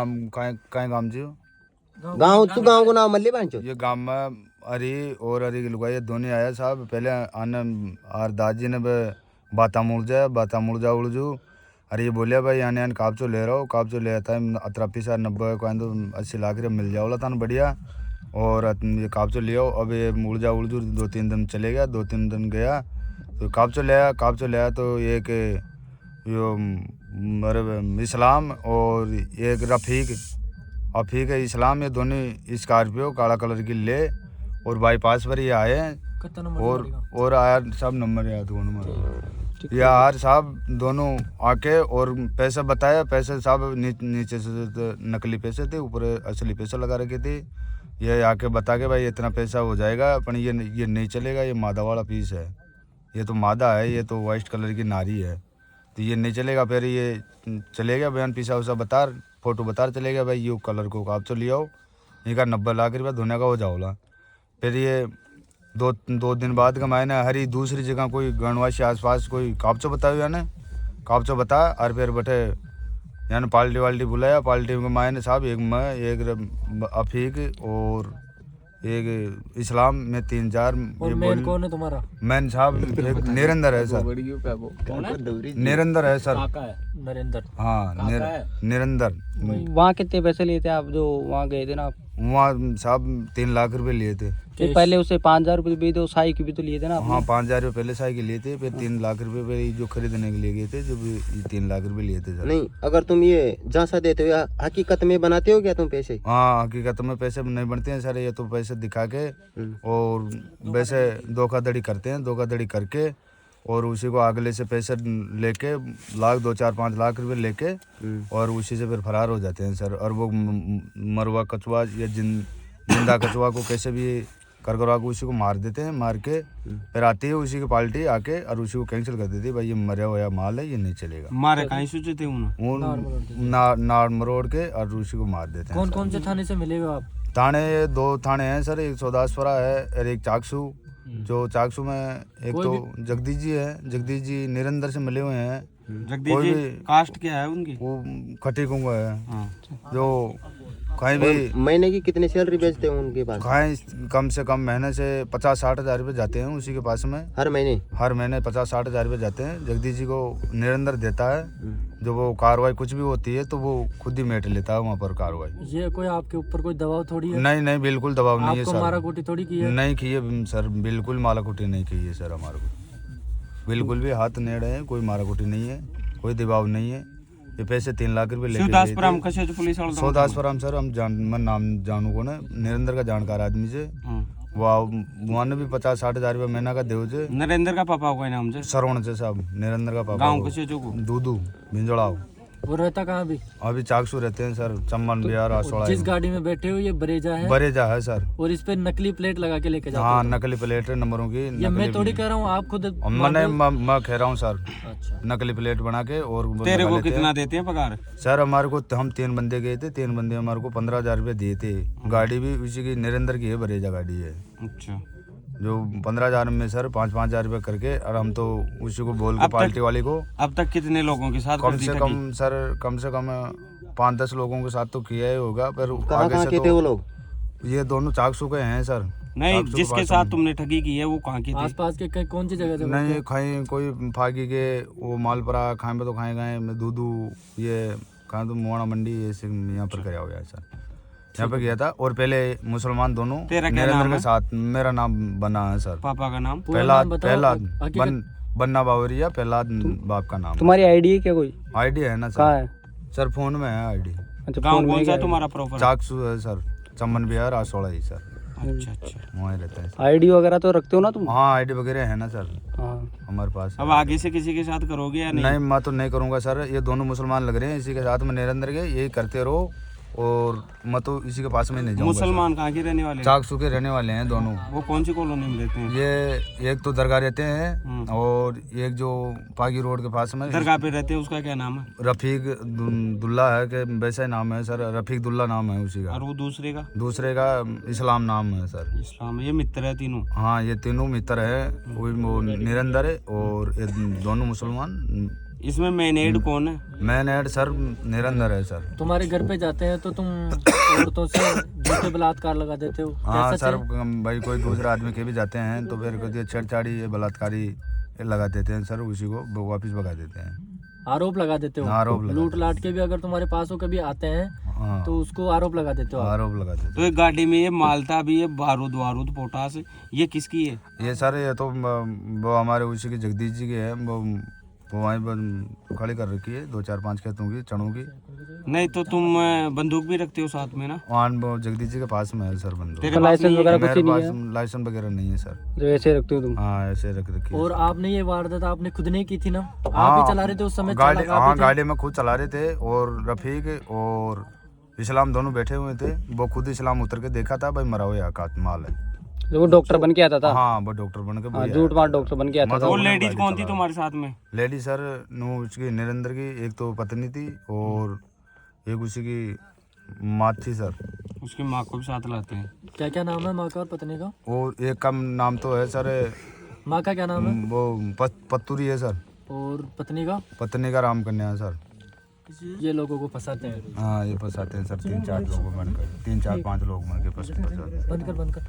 हम कहीं गाँव जी गांव तू गांव को नाम मल्ली बांचो ये गांव में अरी और अरी की लुगाई दोनों आया साहब पहले आने आर दादी ने बाता मुड़ जा उड़जू अरे ये बोलिया भाई आने आने काबचो ले रहा हो काबचो ले आता है 90 को 80 लाख रुपये मिल जाओला था बढ़िया और ये काबचो लियो अब ये मुड़ जा उड़जू 2-3 दिन चले गया 2-3 दिन गया तो काबचो ले आया तो एक यो मेरे इस्लाम और एक रफ़ीक इस्लाम ये दोनों स्कॉर्पियो काला कलर की ले और बाईपास पर ये आए और आया सब नंबर याद दोनों यार साहब दोनों आके और पैसे बताया पैसे साहब नीचे से नकली पैसे थे ऊपर असली पैसा लगा रखे थे ये आके बता के भाई इतना पैसा हो जाएगा पर ये नहीं चलेगा ये मादा वाला पीस है ये तो मादा है ये तो वाइट कलर की नारी है तो ये नहीं चलेगा फिर ये चले गया बयान पीसा उसा बता फोटो बता चले गया भाई ये कलर को आप तो ले आओ इनका 90 लाख रुपया धोने का हो जाओला फिर ये दो दिन बाद का मैंने हरी दूसरी जगह कोई गणवासी आसपास कोई काबचो बताया यानी काबचो बता और फिर बैठे यानी पार्टी बुलाया पार्टी में मैंने साहब एक अफीक और एक इस्लाम में 3-4 और मैन कौन है तुम्हारा? मैन साहब एक निरंदर है सर निरंदर है सर नरेंद्र हाँ निरंदर वहाँ कितने पैसे लिए थे आप जो वहाँ गए थे ना आप? वहाँ साहब 3 लाख रुपए लिए थे तो पहले उसे 5,000 रुपये भी तो साई की भी तो लिए थे ना आपने? हाँ 5,000 रुपये पहले साई के लिए थे फिर 3 लाख रुपए पे जो खरीदने के लिए गए थे जो 3 लाख रुपए लिए थे सर। नहीं अगर तुम ये झांसा देते हो या हकीकत में बनाते हो क्या तुम पैसे? हाँ हकीकत में पैसे नहीं बनते हैं सर ये तो पैसे दिखा के और वैसे धोखाधड़ी करते हैं धोखाधड़ी करके और उसी को अगले से पैसे लेके 2-4-5 लाख रुपए लेके और उसी से फिर फरार हो जाते हैं सर। और वो मरवा कछुआ या जिंदा कछुआ को कैसे भी करवा के उसी को मार देते हैं मार के फिर आती है उसी की पार्टी आके और उसी को कैंसिल कर देती है भाई ये मरा हुआ माल है ये नहीं चलेगा। मारे कहीं सोचे थे नाड़ मरोड़ के और उसी को मार देते हैं। कौन से थाने से मिले हो आप? थाने 2 थाने हैं सर एक सौदासपुरा है और एक चाकसू जो चाकसू में एक तो जगदीश जी निरंतर से मिले हुए हैं। जगदीश जी कास्ट क्या है उनकी? वो खटी कुंगा है जो कहीं भी महीने की कितनी सैलरी बेचते हैं उनके पास? कहीं कम से कम महीने से 50-60 हज़ार रुपये जाते हैं उसी के पास में हर महीने 50-60 हज़ार रुपये जाते हैं। जगदीश जी को निरंतर देता है जो वो कार्रवाई कुछ भी होती है तो वो खुद ही मेट लेता है वहाँ पर कार्रवाई। ये कोई आपके ऊपर कोई दबाव थोड़ी है? नहीं बिल्कुल दबाव नहीं है सर। मारा कुटी थोड़ी की है? नहीं की है सर बिल्कुल मारा कुटी नहीं की है सर हमारे को बिल्कुल भी हाथ नेड़ है कोई मारा कुटी नहीं है कोई दबाव नहीं है। ये पैसे 3 लाख रुपए लेके सौदासपुरम सर हम मैं नाम जानू को ना निरंतर का जानकार आदमी से वहाँ भी 50-60 हज़ार रुपये महीना का देव से। नरेंद्र का पापा को नाम से सरवण से साहब निरंतर का पापा गाँव कसे दूधू भिंजोड़ाओ। वो रहता कहाँ भी? अभी चाकसू रहते हैं सर चम्बन बिहार आसोड़ा। जिस गाड़ी में बैठे हो ये बरेजा है सर और इस पे नकली प्लेट लगा के लेके जाते? हाँ नकली प्लेट है नंबरों की। ये मैं थोड़ी कह रहा हूँ आप खुद मैं कह रहा हूँ सर। अच्छा नकली प्लेट बना के और तेरे को कितना देते हैं पगार? सर हमारे को हम 3 बंदे गए थे 3 बंदे हमारे को 15,000 रुपये दिए थे। गाड़ी भी उसी की निरंतर की है बरेजा गाड़ी है। अच्छा जो 15,000 में सर 5-5 हज़ार रुपये करके और हम तो उसी को बोल के पार्टी वाली को। अब तक कितने लोगों के साथ? कम से कम 5-10 लोगों के साथ तो किया ही होगा। पर कहाँ के थे वो लोग? ये दोनों चाकसू के हैं सर। नहीं जिसके साथ तुमने ठगी की है वो कहाँ की थी? आसपास के कौन सी जगह? नहीं खाई कोई फागी के वो मालपुरा खाए में तो खाए गए दूधू ये कहाँ तो मुआना मंडी ये यहाँ पर कराया हुआ है सर। यहाँ पे गया था और पहले मुसलमान दोनों निरंतर के साथ। मेरा नाम बन्ना है सर। पापा का नाम? प्रहलाद बन्ना बावरिया प्रहलाद बाप का नाम। तुम्हारी आईडी है क्या? कोई आईडी है ना सर? कहाँ है सर फोन में है आईडी। गाँव कौन सा तुम्हारा प्रॉपर? चाकसू है सर चम्बन बिहार आसोड़ा ही सर। अच्छा वहाँ रहता है। आईडी वगैरह तो रखते हो ना तुम? हाँ आईडी वगैरह है ना सर हमारे पास। अब आगे से किसी के साथ करोगे या नहीं? मैं तो नहीं करूँगा सर। ये दोनों मुसलमान लग रहे हैं इसी के साथ में निरंतर के यही करते रहो और मैं तो इसी के पास में नहीं जाऊंगा। मुसलमान कहाँ के रहने वाले? चाकसू के रहने वाले हैं दोनों। वो कौन सी कॉलोनी में रहते हैं? ये एक तो दरगाह रहते हैं और एक जो पागी रोड के पास में दरगाह पे रहते हैं उसका क्या नाम है? रफीक दुल्ला है कि वैसा ही नाम है सर। रफीक दुल्ला नाम है उसी का। और वो दूसरे का इस्लाम नाम है सर। इस्लाम। ये मित्र है तीनों? हाँ ये तीनों मित्र है। वो निरंतर है और ये दोनों मुसलमान इसमें मेन हेड कौन है? मैन हेड सर निरंतर है सर। तुम्हारे घर पे जाते हैं तो तुम औरतों से झूठे बलात्कार लगा देते हो, क्या हाँ सच सर, है? भाई कोई दूसरा आदमी के भी जाते हैं तो फिर कोई छेड़छाड़ी ये बलात्कारी ये लगा देते हैं सर, उसी को वापस भगा देते हैं। आरोप लगा देते हो? आरोप लगा लूट देते लाट के भी अगर तुम्हारे पास हो कभी आते हैं हाँ, तो उसको आरोप लगा देते हो आप? आरोप लगा देते तो ये गाड़ी में ये मालता भी है, बारूद वारूद पोटास, ये किसकी है? हैं। ये सर ये तो वो हमारे उसी के जगदीश जी के है, वो वहीं पर खड़ी कर रखी है 2-4-5 खेतों की चणों की। नहीं तो तुम बंदूक भी रखते हो साथ में ना? वहाँ वो जगदीश जी के पास में है सर बंदूक। तेरे पास नहीं है? मेरे पास लाइसेंस वगैरह नहीं है सर। जो ऐसे रखते हो तुम? हाँ ऐसे रख रखी है। और आपने ये वारदात आपने खुद नहीं की थी ना? आप हाँ, ही चला रहे थे उस समय? गाड़ी, चालक आप ही हाँ थे? गाड़ी में खुद चला रहे थे और रफीक और इस्लाम दोनों बैठे हुए थे। वो खुद इस्लाम उतर के देखा था भाई मरा हुआ का माल है। जो वो डॉक्टर बन के आता था? हाँ वो डॉक्टर बन के झूठ मार डॉक्टर बन के आता था। वो लेडीज कौन थी तुम्हारे साथ में? लेडी सर नो उसकी निरंतर की एक तो पत्नी थी और एक उसी की माँ थी सर। उसकी माँ को भी साथ लाते हैं? क्या क्या नाम है माँ का और पत्नी का? और एक का नाम तो है सर, माँ का क्या नाम है? वो पत्तूरी है सर। और पत्नी का? पत्नी का राम कन्या है सर। ये लोगों को फंसाते हैं? हाँ ये फंसाते हैं सर, 3-4 लोगों बनकर, 3-4-5 लोग बनकर फंसाते हैं। बंद कर